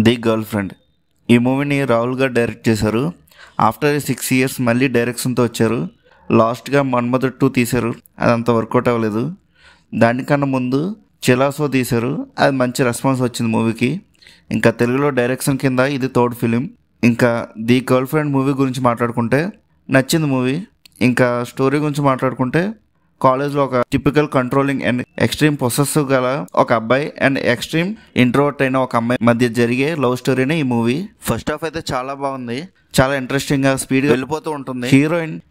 The girl friend. ఈ మూవీని రాహుల్ గారు డైరెక్ట్ చేశారు. ఆఫ్టర్ 6 years మళ్ళీ డైరెక్షన్తో వచ్చారు. లాస్ట్గా మన్మధుడు 2 తీశారు, అదంత వర్కౌట్ అవ్వలేదు. దానికన్నా ముందు చిలాసో తీశారు, అది మంచి రెస్పాన్స్ వచ్చింది మూవీకి. ఇంకా తెలుగులో డైరెక్షన్ కింద ఇది థర్డ్ ఫిలిం. ఇంకా ది గర్ల్ ఫ్రెండ్ మూవీ గురించి మాట్లాడుకుంటే నచ్చింది మూవీ. ఇంకా స్టోరీ గురించి మాట్లాడుకుంటే కాలేజ్లో ఒక typical controlling and extreme possessive గల ఒక అబ్బాయి అండ్ ఎక్స్ట్రీమ్ ఇంట్రోవర్ట్ అయిన ఒక అమ్మాయి మధ్య జరిగే లవ్ స్టోరీనే ఈ మూవీ. ఫస్ట్ హాఫ్ అయితే చాలా బాగుంది, చాలా ఇంట్రెస్టింగ్ గా స్పీడ్ వెళ్ళిపోతూ ఉంటుంది.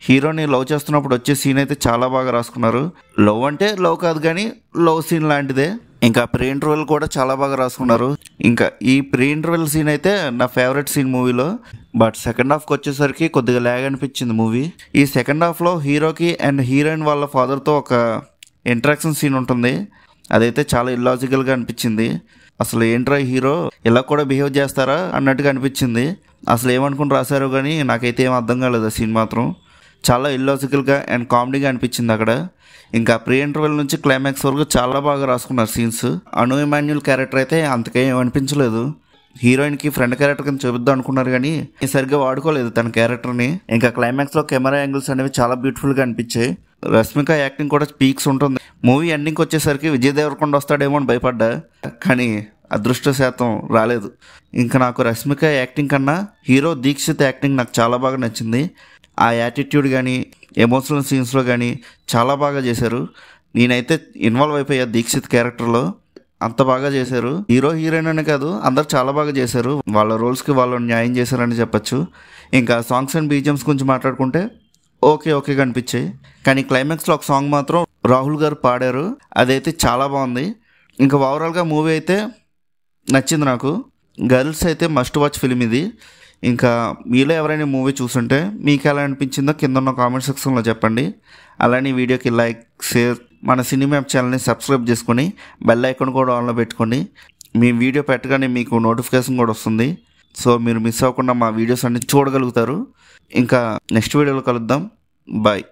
హీరోని లవ్ చేస్తున్నప్పుడు వచ్చే సీన్ అయితే చాలా బాగా రాసుకున్నారు. లవ్ అంటే లవ్ కాదు కానీ లవ్ సీన్ లాంటిదే. ఇంకా ప్రీ ఇంటర్వెల్ కూడా చాలా బాగా రాసుకున్నారు. ఇంకా ఈ ప్రీ ఇంటర్వెల్ సీన్ అయితే నా ఫేవరెట్ సీన్ మూవీలో. బట్ సెకండ్ హాఫ్కి వచ్చేసరికి కొద్దిగా ల్యాగ్ అనిపించింది మూవీ. ఈ సెకండ్ హాఫ్లో హీరోకి అండ్ హీరోయిన్ వాళ్ళ ఫాదర్తో ఒక ఇంటరాక్షన్ సీన్ ఉంటుంది. అదైతే చాలా ఇల్లాజికల్గా అనిపించింది. అసలు ఏంట్రా హీరో ఇలా కూడా బిహేవ్ చేస్తారా అన్నట్టుగా అనిపించింది. అసలు ఏమనుకుని రాశారో కానీ నాకైతే ఏం అర్థం కాలేదు. ఆ సీన్ మాత్రం చాలా ఇల్లాజికల్గా అండ్ కామెడీగా అనిపించింది అక్కడ. ఇంకా ప్రీ ఇంటర్వెల్ నుంచి క్లైమాక్స్ వరకు చాలా బాగా రాసుకున్నారు సీన్స్. అను ఇమాన్యుల్ క్యారెక్టర్ అయితే అంతకేం అనిపించలేదు. హీరోయిన్కి ఫ్రెండ్ క్యారెక్టర్ కింద చూపిద్దాం అనుకున్నారు కానీ సరిగ్గా వాడుకోలేదు తన క్యారెక్టర్ని. ఇంకా క్లైమాక్స్లో కెమెరా యాంగిల్స్ అనేవి చాలా బ్యూటిఫుల్గా అనిపించాయి. రష్మిక యాక్టింగ్ కూడా పీక్స్ ఉంటుంది. మూవీ ఎండింగ్కి వచ్చేసరికి విజయ్ దేవరకొండ వస్తాడేమో అని భయపడ్డా, కానీ అదృష్టశాతం రాలేదు. ఇంకా నాకు రష్మిక యాక్టింగ్ కన్నా హీరో దీక్షిత్ యాక్టింగ్ నాకు చాలా బాగా నచ్చింది. ఆ యాటిట్యూడ్ కానీ ఎమోషనల్ సీన్స్లో కానీ చాలా బాగా చేశారు. నేనైతే ఇన్వాల్వ్ అయిపోయా దీక్షిత్ క్యారెక్టర్లో, అంత బాగా చేశారు. హీరో హీరోయిన్ అనే కాదు, అందరు చాలా బాగా చేశారు. వాళ్ళ రోల్స్కి వాళ్ళు న్యాయం చేశారని చెప్పచ్చు. ఇంకా సాంగ్స్ అండ్ బీజిఎమ్స్ గురించి మాట్లాడుకుంటే ఓకేగా అనిపించాయి. కానీ క్లైమాక్స్లో ఒక సాంగ్ మాత్రం రాహుల్ గారు పాడారు, అదైతే చాలా బాగుంది. ఇంకా ఓవరాల్గా మూవీ అయితే నచ్చింది నాకు. గర్ల్స్ అయితే మస్ట్ వాచ్ ఫిలిం ఇది. ఇంకా మీలో ఎవరైనా మూవీ చూస్తుంటే మీకు ఎలా అనిపించిందో కింద ఉన్న కామెంట్ సెక్షన్లో చెప్పండి. అలానే వీడియోకి లైక్, షేర్, మన సినిమా ఛానల్ని సబ్స్క్రైబ్ చేసుకొని బెల్ ఐకాన్ కూడా ఆన్లో పెట్టుకోండి. మీ వీడియో పెట్టగానే మీకు నోటిఫికేషన్ కూడా వస్తుంది. సో మీరు మిస్ అవ్వకుండా మా వీడియోస్ అన్ని చూడగలుగుతారు. ఇంకా నెక్స్ట్ వీడియోలో కలుద్దాం. బాయ్.